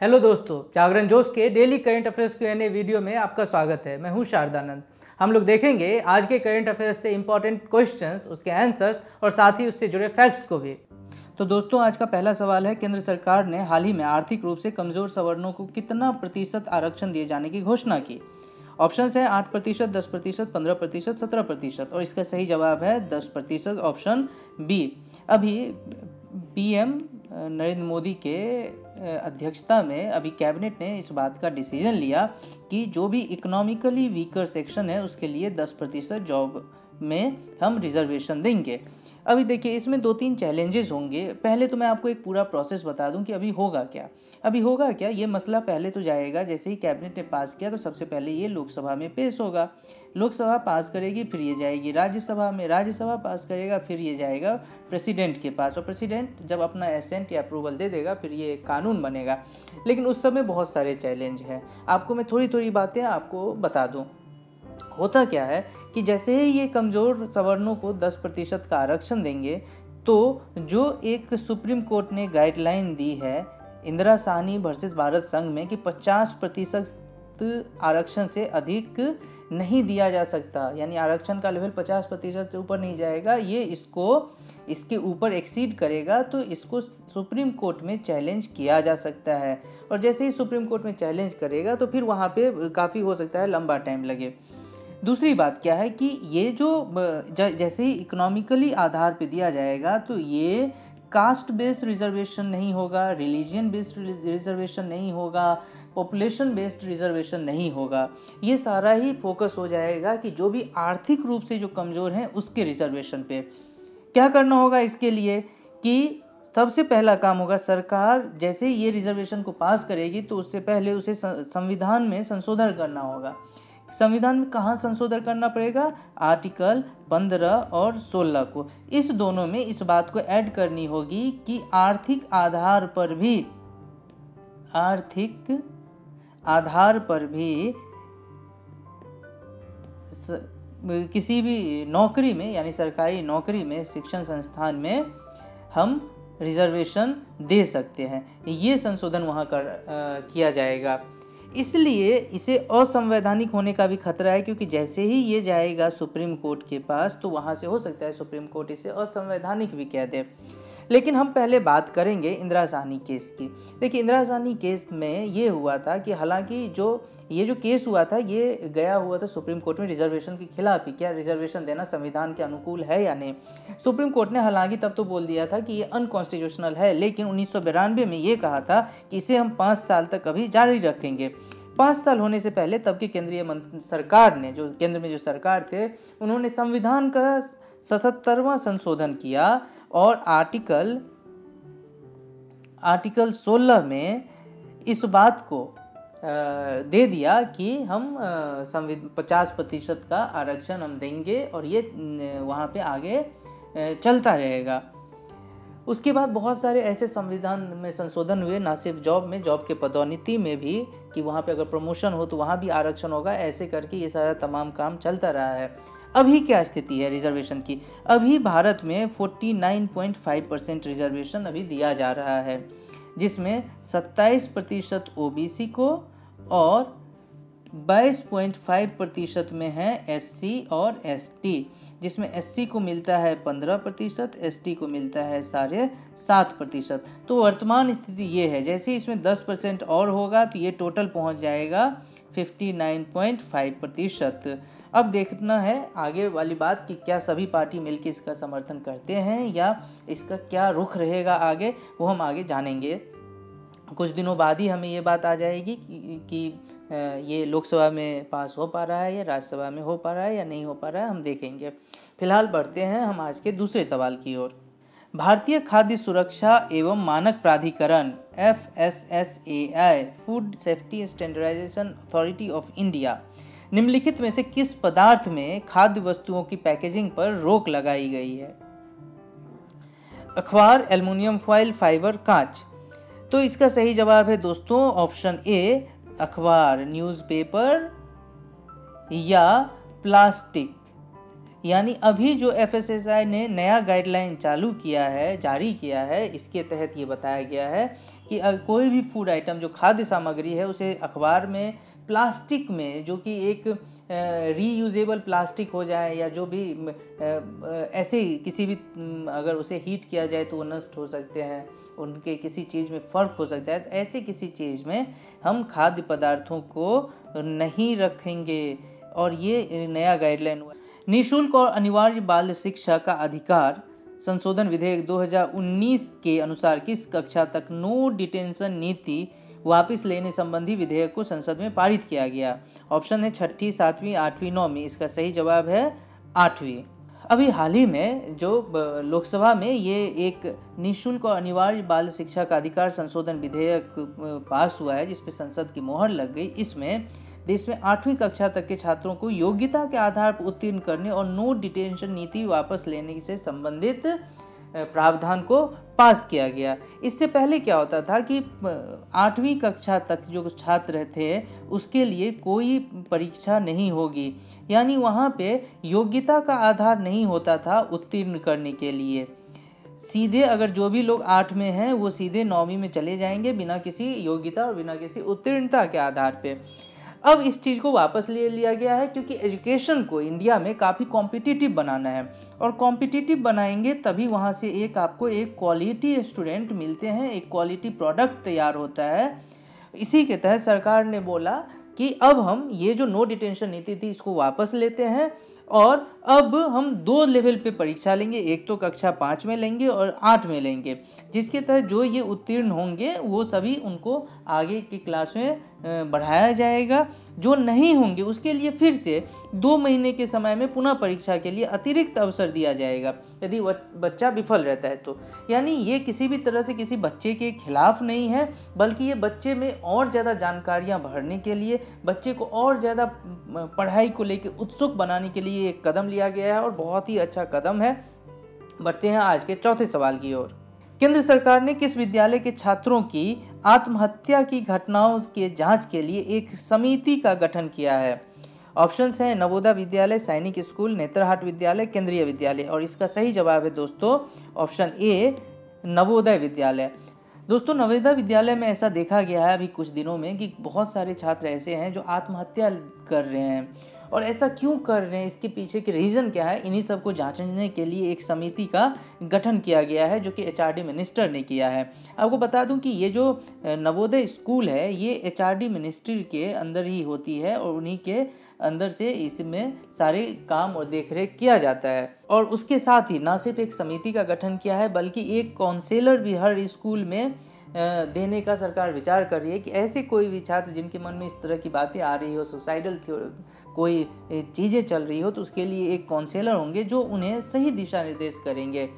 Hello दोस्तों, जागरण जोश के daily current affairs Q&A video में आपका स्वागत है। मैं हूं शारदानंद। हम लोग देखेंगे आज के करंट अफेयर्स से इंपॉर्टेंट क्वेश्चंस, उसके आंसर्स और साथ ही उससे जुड़े फैक्ट्स को भी। तो दोस्तों, आज का पहला सवाल है, केंद्र सरकार ने हाल ही में आर्थिक रूप से कमजोर सवर्णों को कितना प्रतिशत आरक्षण दिए जाने की घोषणा की? ऑप्शंस है 8%, 10%, 15%, 17%। और इसका सही जवाब है 10%, ऑप्शन बी। अभी पीएम नरेंद्र मोदी के अध्यक्षता में अभी कैबिनेट ने इस बात का डिसीजन लिया कि जो भी इकोनॉमिकली वीकर सेक्शन है उसके लिए 10% जॉब में हम रिजर्वेशन देंगे। अभी देखिए, इसमें 2-3 चैलेंजेस होंगे। पहले तो मैं आपको एक पूरा प्रोसेस बता दूं कि अभी होगा क्या। ये मसला पहले तो जाएगा, जैसे ही कैबिनेट ने पास किया तो सबसे पहले ये लोकसभा में पेश होगा। लोकसभा पास करेगी, फिर ये जाएगी राज्यसभा में, राज्यसभा पास करेगा, फिर ये जाएगा प्रेसिडेंट के पास, और प्रेसिडेंट जब अपना एसेंट या अप्रूवल दे देगा फिर ये कानून बनेगा। लेकिन उस समय बहुत सारे चैलेंज हैं। आपको मैं थोड़ी थोड़ी बातें आपको बता दूँ। होता क्या है कि जैसे ही ये कमज़ोर सवर्णों को 10% का आरक्षण देंगे, तो जो एक सुप्रीम कोर्ट ने गाइडलाइन दी है इंदिरा साहनी वर्सेस भारत संघ में कि 50% आरक्षण से अधिक नहीं दिया जा सकता, यानी आरक्षण का लेवल 50% से ऊपर नहीं जाएगा, ये इसके ऊपर एक्सीड करेगा तो इसको सुप्रीम कोर्ट में चैलेंज किया जा सकता है। और जैसे ही सुप्रीम कोर्ट में चैलेंज करेगा तो फिर वहाँ पे काफ़ी हो सकता है लंबा टाइम लगे। दूसरी बात क्या है कि ये जो जैसे ही इकोनॉमिकली आधार पे दिया जाएगा तो ये कास्ट बेस्ड रिजर्वेशन नहीं होगा, रिलीजन बेस्ड रिजर्वेशन नहीं होगा, पॉपुलेशन बेस्ड रिजर्वेशन नहीं होगा। ये सारा ही फोकस हो जाएगा कि जो भी आर्थिक रूप से जो कमज़ोर हैं उसके रिजर्वेशन पे। क्या करना होगा इसके लिए कि सबसे पहला काम होगा, सरकार जैसे ही ये रिजर्वेशन को पास करेगी तो उससे पहले उसे संविधान में संशोधन करना होगा। संविधान में कहाँ संशोधन करना पड़ेगा? आर्टिकल 15 और 16 को। इस दोनों में इस बात को ऐड करनी होगी कि आर्थिक आधार पर भी किसी भी नौकरी में, यानी सरकारी नौकरी में, शिक्षण संस्थान में हम रिजर्वेशन दे सकते हैं। ये संशोधन वहाँ किया जाएगा। इसलिए इसे असंवैधानिक होने का भी खतरा है, क्योंकि जैसे ही ये जाएगा सुप्रीम कोर्ट के पास तो वहाँ से हो सकता है सुप्रीम कोर्ट इसे असंवैधानिक भी कह दे। लेकिन हम पहले बात करेंगे इंदिरा साहनी केस की। देखिए, इंदिरा साहनी केस में ये हुआ था कि हालांकि ये जो केस हुआ था ये गया हुआ था सुप्रीम कोर्ट में रिजर्वेशन के खिलाफ ही, क्या रिजर्वेशन देना संविधान के अनुकूल है या नहीं। सुप्रीम कोर्ट ने हालांकि तब तो बोल दिया था कि ये अनकॉन्स्टिट्यूशनल है, लेकिन 1992 में ये कहा था कि इसे हम 5 साल तक अभी जारी रखेंगे। 5 साल होने से पहले तब की केंद्रीय सरकार ने, जो केंद्र में जो सरकार थे, उन्होंने संविधान का 77वां संशोधन किया और आर्टिकल 16 में इस बात को दे दिया कि हम 50% का आरक्षण हम देंगे और ये वहाँ पे आगे चलता रहेगा। उसके बाद बहुत सारे ऐसे संविधान में संशोधन हुए, ना सिर्फ जॉब के पदोन्नति में भी, कि वहाँ पे अगर प्रमोशन हो तो वहाँ भी आरक्षण होगा। ऐसे करके ये सारा तमाम काम चलता रहा है। अभी क्या स्थिति है रिजर्वेशन की? अभी भारत में 49.5% रिजर्वेशन अभी दिया जा रहा है, जिसमें 27% ओबीसी को और 22.5% में है एससी और एसटी, जिसमें एससी को मिलता है 15%, एसटी को मिलता है 7.5%। तो वर्तमान स्थिति ये है, जैसे इसमें 10% और होगा तो ये टोटल पहुंच जाएगा 59.5%। अब देखना है आगे वाली बात कि क्या सभी पार्टी मिलकर इसका समर्थन करते हैं या इसका क्या रुख रहेगा आगे, वो हम आगे जानेंगे। कुछ दिनों बाद ही हमें ये बात आ जाएगी कि ये लोकसभा में पास हो पा रहा है या राज्यसभा में हो पा रहा है या नहीं हो पा रहा है, हम देखेंगे। फिलहाल बढ़ते हैं हम आज के दूसरे सवाल की ओर। भारतीय खाद्य सुरक्षा एवं मानक प्राधिकरण FSSAI, food safety standardisation authority of India, निम्नलिखित में से किस पदार्थ में खाद्य वस्तुओं की पैकेजिंग पर रोक लगाई गई है? अखबार, एल्युमिनियम फॉइल, फाइबर, कांच। तो इसका सही जवाब है दोस्तों ऑप्शन ए, अखबार, न्यूज़पेपर या प्लास्टिक। यानी अभी जो FSSAI ने नया गाइडलाइन जारी किया है, इसके तहत ये बताया गया है कि कोई भी फूड आइटम जो खाद्य सामग्री है उसे अखबार में प्लास्टिक में, जो कि एक रीयूजेबल प्लास्टिक हो जाए या जो भी ऐसे किसी भी अगर उसे हीट किया जाए तो वो नष्ट हो सकते हैं, उनके किसी चीज़ में फ़र्क हो सकता है, तो ऐसे किसी चीज़ में हम खाद्य पदार्थों को नहीं रखेंगे। और ये नया गाइडलाइन हुआ। निःशुल्क और अनिवार्य बाल शिक्षा का अधिकार संशोधन विधेयक 2019 के अनुसार किस कक्षा तक नो डिटेंशन नीति वापस लेने संबंधी विधेयक को संसद में पारित किया गया? ऑप्शन है 6ठी, 7वीं, 8वीं, 9वीं। इसका सही जवाब है 8वीं। अभी हाल ही में जो लोकसभा में ये एक निःशुल्क और अनिवार्य बाल शिक्षा का अधिकार संशोधन विधेयक पास हुआ है, जिसपे संसद की मोहर लग गई। इसमें देश में 8वीं कक्षा तक के छात्रों को योग्यता के आधार पर उत्तीर्ण करने और नो डिटेंशन नीति वापस लेने से संबंधित प्रावधान को पास किया गया। इससे पहले क्या होता था कि 8वीं कक्षा तक जो छात्र थे उसके लिए कोई परीक्षा नहीं होगी, यानी वहाँ पे योग्यता का आधार नहीं होता था उत्तीर्ण करने के लिए। सीधे अगर जो भी लोग 8 में हैं वो सीधे 9वीं में चले जाएंगे बिना किसी योग्यता और बिना किसी उत्तीर्णता के आधार पे। अब इस चीज़ को वापस ले लिया गया है, क्योंकि एजुकेशन को इंडिया में काफ़ी कॉम्पिटिटिव बनाना है, और कॉम्पिटिटिव बनाएंगे तभी वहाँ से आपको एक क्वालिटी स्टूडेंट मिलते हैं, एक क्वालिटी प्रोडक्ट तैयार होता है। इसी के तहत सरकार ने बोला कि अब हम ये जो नो डिटेंशन नीति थी इसको वापस लेते हैं, और अब हम 2 लेवल पे परीक्षा लेंगे, एक तो कक्षा 5 में लेंगे और 8 में लेंगे, जिसके तहत जो ये उत्तीर्ण होंगे वो सभी उनको आगे की क्लास में बढ़ाया जाएगा। जो नहीं होंगे उसके लिए फिर से 2 महीने के समय में पुनः परीक्षा के लिए अतिरिक्त अवसर दिया जाएगा यदि बच्चा विफल रहता है तो। यानी ये किसी भी तरह से किसी बच्चे के खिलाफ नहीं है, बल्कि ये बच्चे में और ज़्यादा जानकारियाँ भरने के लिए, बच्चे को और ज़्यादा पढ़ाई को लेकर उत्सुक बनाने के लिए एक कदम लिया गया है, और बहुत ही अच्छा कदम है। बढ़ते हैं आज के चौथे सवाल की ओर। केंद्र सरकार ने किस विद्यालय के छात्रों की आत्महत्या की घटनाओं के जांच के लिए एक समिति का गठन किया है? ऑप्शंस हैं नवोदय विद्यालय, सैनिक स्कूल, नेत्रहाट विद्यालय, केंद्रीय विद्यालय। और इसका सही जवाब है दोस्तों ऑप्शन ए, नवोदय विद्यालय। दोस्तों नवोदय विद्यालय में ऐसा देखा गया है अभी कुछ दिनों में कि बहुत सारे छात्र ऐसे हैं जो आत्महत्या कर रहे हैं, और ऐसा क्यों कर रहे हैं, इसके पीछे के रीज़न क्या है, इन्हीं सब को जांचने के लिए एक समिति का गठन किया गया है, जो कि HRD मिनिस्टर ने किया है। आपको बता दूं कि ये जो नवोदय स्कूल है ये HRD मिनिस्ट्री के अंदर ही होती है, और उन्हीं के अंदर से इसमें सारे काम और देखरेख किया जाता है। और उसके साथ ही ना सिर्फ एक समिति का गठन किया है, बल्कि एक काउंसलर भी हर स्कूल में देने का सरकार विचार कर रही है कि ऐसे कोई भी छात्र जिनके मन में इस तरह की बातें आ रही हो, सुसाइडल कोई चीज़ें चल रही हो, तो उसके लिए एक काउंसलर होंगे जो उन्हें सही दिशा निर्देश करेंगे।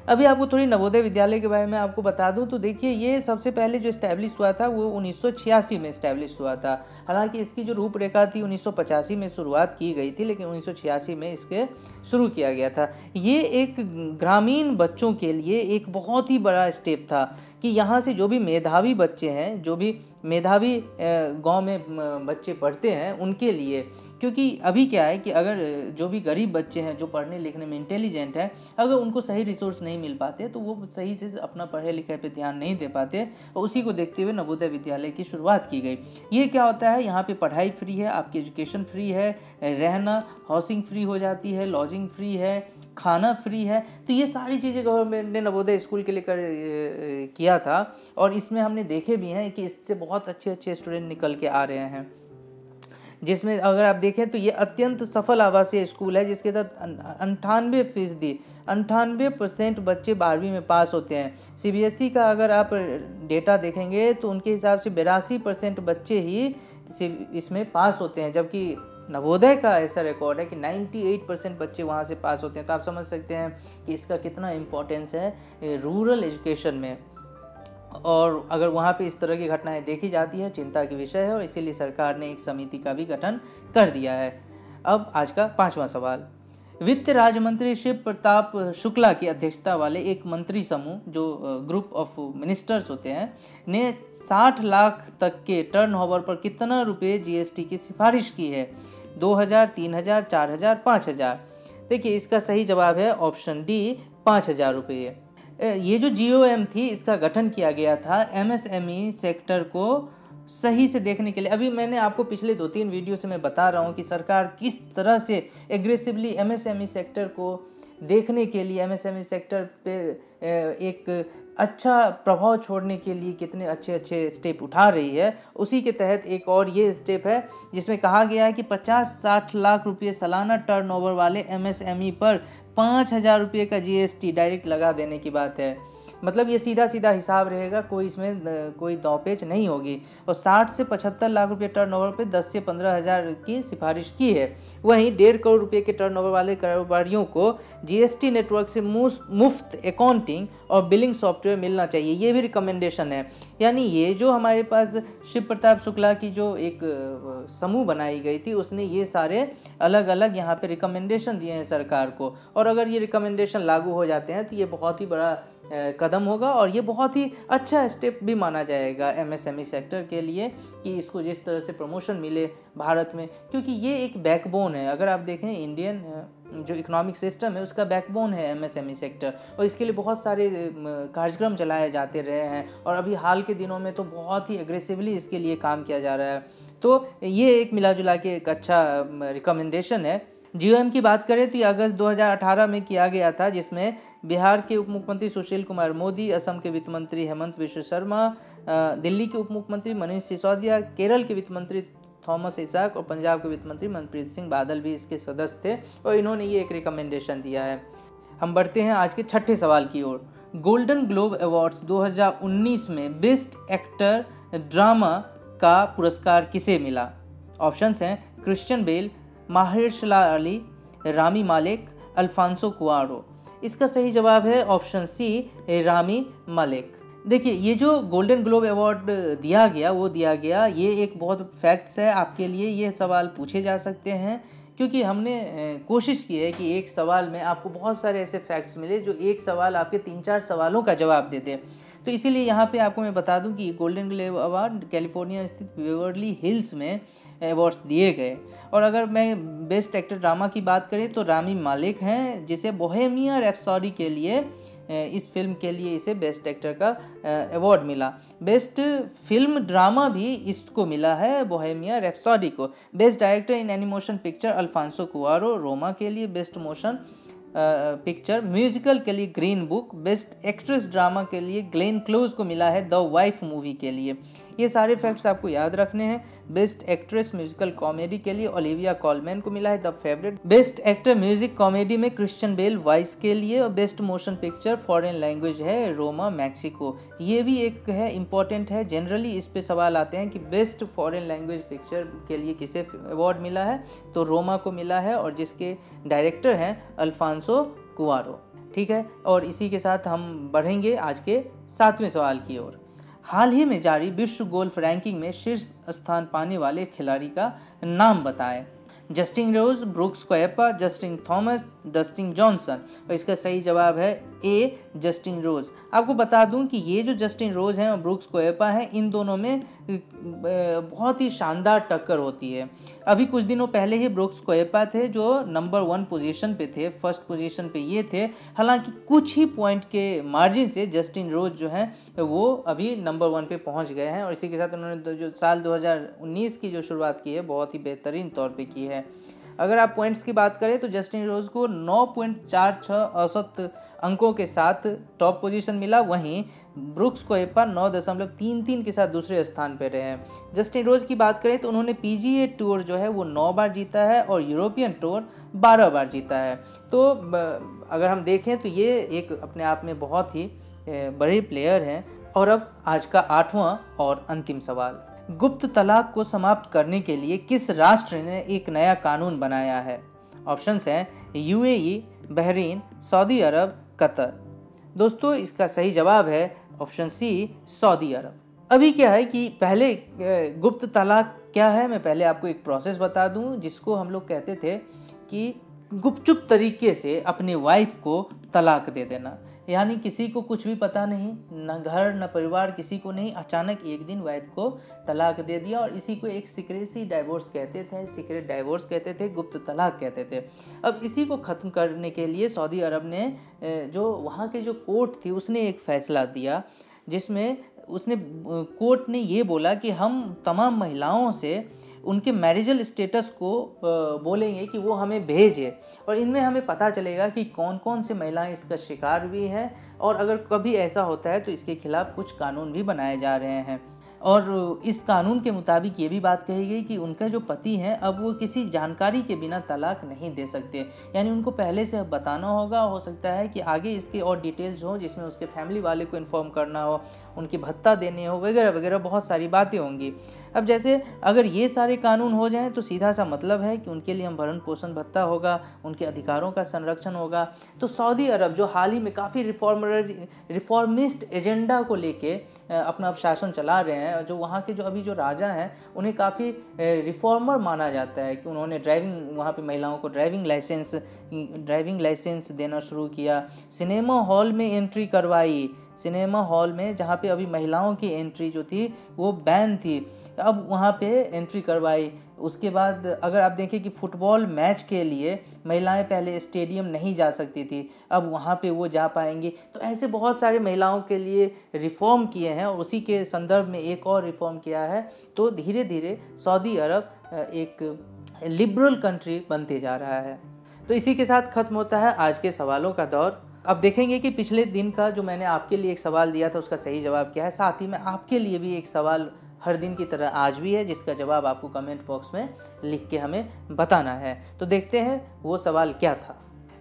अभी आपको थोड़ी नवोदय विद्यालय के बारे में आपको बता दूं तो देखिए ये सबसे पहले जो इस्टेब्लिश हुआ था वो 1986 में इस्टेब्लिश हुआ था। हालांकि इसकी जो रूपरेखा थी 1985 में शुरुआत की गई थी, लेकिन 1986 में इसके शुरू किया गया था। ये एक ग्रामीण बच्चों के लिए एक बहुत ही बड़ा स्टेप था कि यहाँ से जो भी मेधावी बच्चे हैं, जो भी मेधावी गांव में बच्चे पढ़ते हैं उनके लिए, क्योंकि अभी क्या है कि अगर जो भी गरीब बच्चे हैं जो पढ़ने लिखने में इंटेलिजेंट हैं, अगर उनको सही रिसोर्स नहीं मिल पाते तो वो सही से अपना पढ़ाई लिखाई पे ध्यान नहीं दे पाते, और उसी को देखते हुए नवोदय विद्यालय की शुरुआत की गई। ये क्या होता है, यहाँ पे पढ़ाई फ्री है, आपकी एजुकेशन फ्री है, रहना हाउसिंग फ्री हो जाती है, लॉजिंग फ्री है, खाना फ्री है। तो ये सारी चीज़ें गवर्नमेंट ने नवोदय स्कूल के लेकर किया था, और इसमें हमने देखे भी हैं कि इससे बहुत अच्छे अच्छे स्टूडेंट निकल के आ रहे हैं। जिसमें अगर आप देखें तो ये अत्यंत सफल आवासीय स्कूल है, जिसके तहत 98% बच्चे 12वीं में पास होते हैं। CBSE का अगर आप डेटा देखेंगे तो उनके हिसाब से 82% बच्चे ही इसमें पास होते हैं, जबकि नवोदय का ऐसा रिकॉर्ड है कि 98% बच्चे वहाँ से पास होते हैं। तो आप समझ सकते हैं कि इसका कितना इम्पोर्टेंस है रूरल एजुकेशन में, और अगर वहाँ पे इस तरह की घटनाएं देखी जाती है चिंता की विषय है, और इसीलिए सरकार ने एक समिति का भी गठन कर दिया है। अब आज का 5वां सवाल। वित्त राज्य मंत्री शिव प्रताप शुक्ला की अध्यक्षता वाले एक मंत्री समूह, जो ग्रुप ऑफ मिनिस्टर्स होते हैं, ने 60 लाख तक के टर्नओवर पर कितना रुपए GST की सिफारिश की है? 2000, 3000, 4000, 5000। देखिए इसका सही जवाब है ऑप्शन डी 5000 रुपये। ये जो GOM थी इसका गठन किया गया था MSME सेक्टर को सही से देखने के लिए। अभी मैंने आपको पिछले 2-3 वीडियो से मैं बता रहा हूँ कि सरकार किस तरह से एग्रेसिवली MSME सेक्टर को देखने के लिए, MSME सेक्टर पे एक अच्छा प्रभाव छोड़ने के लिए कितने अच्छे अच्छे स्टेप उठा रही है। उसी के तहत एक और ये स्टेप है जिसमें कहा गया है कि 50-60 लाख रुपये सालाना टर्नओवर वाले MSME पर 5000 रुपये का GST डायरेक्ट लगा देने की बात है। मतलब ये सीधा सीधा हिसाब रहेगा, कोई इसमें कोई दांवपेच नहीं होगी। और 60 से 75 लाख रुपये टर्नओवर पे 10 से 15 हज़ार की सिफारिश की है। वहीं 1.5 करोड़ रुपये के टर्नओवर वाले कारोबारियों को GST नेटवर्क से मुफ्त अकाउंटिंग और बिलिंग सॉफ्टवेयर मिलना चाहिए, ये भी रिकमेंडेशन है। यानी ये जो हमारे पास शिव प्रताप शुक्ला की जो एक समूह बनाई गई थी, उसने ये सारे अलग अलग यहाँ पे रिकमेंडेशन दिए हैं सरकार को। और अगर ये रिकमेंडेशन लागू हो जाते हैं तो ये बहुत ही बड़ा कदम होगा और ये बहुत ही अच्छा स्टेप भी माना जाएगा MSME सेक्टर के लिए कि इसको जिस तरह से प्रमोशन मिले भारत में, क्योंकि ये एक बैकबोन है। अगर आप देखें इंडियन जो इकोनॉमिक सिस्टम है उसका बैकबोन है MSME सेक्टर, और इसके लिए बहुत सारे कार्यक्रम चलाए जाते रहे हैं और अभी हाल के दिनों में तो बहुत ही एग्रेसिवली इसके लिए काम किया जा रहा है। तो ये एक मिला जुला के एक अच्छा रिकमेंडेशन है। GOM की बात करें तो ये अगस्त 2018 में किया गया था, जिसमें बिहार के उप मुख्यमंत्री सुशील कुमार मोदी, असम के वित्त मंत्री हेमंत बिश्व शर्मा, दिल्ली के उप मुख्यमंत्री मनीष सिसोदिया, केरल के वित्त मंत्री थॉमस इसाक और पंजाब के वित्त मंत्री मनप्रीत सिंह बादल भी इसके सदस्य थे और इन्होंने ये एक रिकमेंडेशन दिया है। हम बढ़ते हैं आज के छठे सवाल की ओर। गोल्डन ग्लोब अवार्ड्स 2019 में बेस्ट एक्टर ड्रामा का पुरस्कार किसे मिला? ऑप्शंस हैं क्रिश्चियन बेल, माहेरशाला अली, रामी मालेक, अल्फांसो कुआरो। इसका सही जवाब है ऑप्शन सी रामी मालेक। देखिए ये जो गोल्डन ग्लोब अवार्ड दिया गया वो दिया गया, ये एक बहुत फैक्ट्स है आपके लिए। ये सवाल पूछे जा सकते हैं क्योंकि हमने कोशिश की है कि एक सवाल में आपको बहुत सारे ऐसे फैक्ट्स मिले जो एक सवाल आपके 3-4 सवालों का जवाब देते हैं। तो इसीलिए यहाँ पे आपको मैं बता दूं कि गोल्डन ग्लोब अवार्ड कैलिफोर्निया स्थित बेवर्ली हिल्स में अवार्ड्स दिए गए। और अगर मैं बेस्ट एक्टर ड्रामा की बात करें तो रामी मालिक हैं, जिसे बोहेमियन रैप्सोडी के लिए इस फिल्म के लिए इसे बेस्ट एक्टर का अवार्ड मिला। बेस्ट फिल्म ड्रामा भी इसको मिला है बोहेमियन रैप्सोडी को। Best director in animation picture Alfonso Cuaron Roma के लिए। बेस्ट मोशन पिक्चर म्यूजिकल के लिए Green Book. Best actress drama के लिए ग्लेन क्लोज को मिला है द वाइफ मूवी के लिए। ये सारे फैक्ट्स आपको याद रखने हैं। बेस्ट एक्ट्रेस म्यूजिकल कॉमेडी के लिए ओलिविया कॉलमैन को मिला है the favourite. Best actor music comedy में क्रिश्चियन बेल वाइस के लिए। और best motion picture foreign language है रोमा मैक्सिको। ये भी एक है इम्पॉर्टेंट है, जनरली इस पे सवाल आते हैं कि बेस्ट फॉरेन लैंग्वेज पिक्चर के लिए किसे अवार्ड मिला है, तो रोमा को मिला है और जिसके डायरेक्टर हैं अल्फांसो कुआरो। ठीक है, और इसी के साथ हम बढ़ेंगे आज के 7वें सवाल की ओर। हाल ही में जारी विश्व गोल्फ रैंकिंग में शीर्ष स्थान पाने वाले खिलाड़ी का नाम बताएं। Justin Rose, Brooks Koepka, Justin Thomas, Dustin Johnson. और इसका सही जवाब है ए जस्टिन रोज। आपको बता दूं कि ये जो जस्टिन रोज हैं और ब्रुक्स कोएपा हैं, इन दोनों में बहुत ही शानदार टक्कर होती है। अभी कुछ दिनों पहले ही ब्रुक्स कोएपा थे जो नंबर 1 पोजीशन पे थे, फर्स्ट पोजीशन पे ये थे। हालांकि कुछ ही पॉइंट के मार्जिन से जस्टिन रोज जो हैं वो अभी नंबर 1 पे पहुंच गए हैं। और इसी के साथ उन्होंने जो साल 2019 की जो शुरुआत की है बहुत ही बेहतरीन तौर पे की है। अगर आप पॉइंट्स की बात करें तो जस्टिन रोज को 9.46 औसत अंकों के साथ टॉप पोजीशन मिला। वहीं ब्रुक्स कोएपा 9.33 के साथ दूसरे स्थान पर रहे हैं। जस्टिन रोज की बात करें तो उन्होंने PGA टूर जो है वो 9 बार जीता है और यूरोपियन टूर 12 बार जीता है। तो अगर हम देखें तो ये एक अपने आप में बहुत ही बड़े प्लेयर हैं। और अब आज का 8वां और अंतिम सवाल। गुप्त तलाक को समाप्त करने के लिए किस राष्ट्र ने एक नया कानून बनाया है? ऑप्शंस हैं UAE, बहरीन, सऊदी अरब, कतर। दोस्तों इसका सही जवाब है ऑप्शन सी सऊदी अरब। अभी क्या है कि पहले गुप्त तलाक क्या है, मैं पहले आपको एक प्रोसेस बता दूं, जिसको हम लोग कहते थे कि गुपचुप तरीके से अपने वाइफ को तलाक दे देना। यानी किसी को कुछ भी पता नहीं, न घर न परिवार, किसी को नहीं। अचानक एक दिन वाइफ को तलाक दे दिया और इसी को एक सीक्रेसी डाइवोर्स कहते थे, सीक्रेट डाइवोर्स कहते थे, गुप्त तलाक कहते थे। अब इसी को ख़त्म करने के लिए सऊदी अरब ने जो वहाँ के जो कोर्ट थी उसने एक फ़ैसला दिया, जिसमें कोर्ट ने ये बोला कि हम तमाम महिलाओं से उनके मैरिजल स्टेटस को बोलेंगे कि वो हमें भेजे, और इनमें हमें पता चलेगा कि कौन कौन से महिलाएं इसका शिकार भी हैं, और अगर कभी ऐसा होता है तो इसके खिलाफ कुछ कानून भी बनाए जा रहे हैं। और इस कानून के मुताबिक ये भी बात कही गई कि उनका जो पति हैं अब वो किसी जानकारी के बिना तलाक नहीं दे सकते, यानी उनको पहले से बताना होगा। हो सकता है कि आगे इसके और डिटेल्स हो जिसमें उसके फैमिली वाले को इन्फॉर्म करना हो, उनके भत्ता देने हो, वगैरह वगैरह, बहुत सारी बातें होंगी। अब जैसे अगर ये सारे कानून हो जाएं तो सीधा सा मतलब है कि उनके लिए हम भरण पोषण भत्ता होगा, उनके अधिकारों का संरक्षण होगा। तो सऊदी अरब जो हाल ही में काफ़ी रिफॉर्मिस्ट एजेंडा को लेके अपना शासन चला रहे हैं, जो वहाँ के जो अभी जो राजा हैं उन्हें काफ़ी रिफॉर्मर माना जाता है कि उन्होंने वहाँ पे महिलाओं को ड्राइविंग लाइसेंस देना शुरू किया, सिनेमा हॉल में एंट्री करवाई, सिनेमा हॉल में जहाँ पे अभी महिलाओं की एंट्री जो थी वो बैन थी, अब वहाँ पे एंट्री करवाई। उसके बाद अगर आप देखें कि फुटबॉल मैच के लिए महिलाएं पहले स्टेडियम नहीं जा सकती थी, अब वहाँ पे वो जा पाएंगी। तो ऐसे बहुत सारे महिलाओं के लिए रिफॉर्म किए हैं, और उसी के संदर्भ में एक और रिफॉर्म किया है। तो धीरे धीरे सऊदी अरब एक लिबरल कंट्री बनते जा रहा है। तो इसी के साथ ख़त्म होता है आज के सवालों का दौर। अब देखेंगे कि पिछले दिन का जो मैंने आपके लिए एक सवाल दिया था उसका सही जवाब क्या है। साथ ही में आपके लिए भी एक सवाल हर दिन की तरह आज भी है, जिसका जवाब आपको कमेंट बॉक्स में लिख के हमें बताना है। तो देखते हैं वो सवाल क्या था।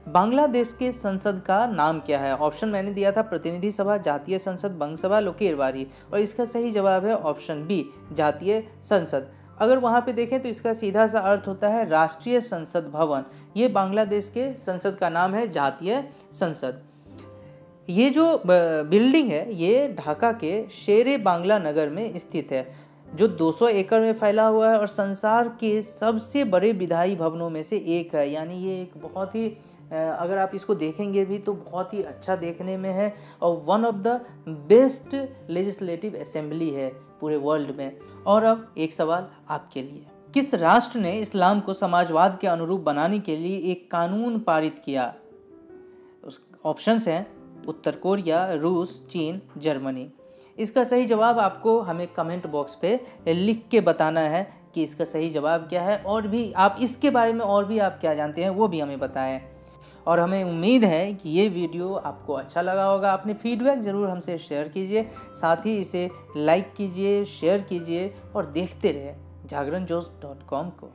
बांग्लादेश के संसद का नाम क्या है? ऑप्शन मैंने दिया था प्रतिनिधि सभा, जातीय संसद, बंग सभा, लोकेरवारी, और इसका सही जवाब है ऑप्शन बी, जातीय संसद। अगर वहाँ पे देखें तो इसका सीधा सा अर्थ होता है राष्ट्रीय संसद भवन। ये बांग्लादेश के संसद का नाम है, जातीय संसद। ये जो बिल्डिंग है ये ढाका के शेरे बांग्ला नगर में स्थित है, जो 200 एकड़ में फैला हुआ है और संसार के सबसे बड़े विधायी भवनों में से एक है। यानी ये एक बहुत ही अगर आप इसको देखेंगे भी तो बहुत ही अच्छा देखने में है, और one of the best legislative assembly है पूरे वर्ल्ड में। और अब एक सवाल आपके लिए, किस राष्ट्र ने इस्लाम को समाजवाद के अनुरूप बनाने के लिए एक कानून पारित किया? ऑप्शंस हैं उत्तर कोरिया, रूस, चीन, जर्मनी। इसका सही जवाब आपको हमें कमेंट बॉक्स पे लिख के बताना है कि इसका सही जवाब क्या है, और भी आप इसके बारे में और भी आप क्या जानते हैं वो भी हमें बताएं। और हमें उम्मीद है कि ये वीडियो आपको अच्छा लगा होगा। अपने फीडबैक ज़रूर हमसे शेयर कीजिए, साथ ही इसे लाइक कीजिए, शेयर कीजिए और देखते रहे जागरणजोश.com को।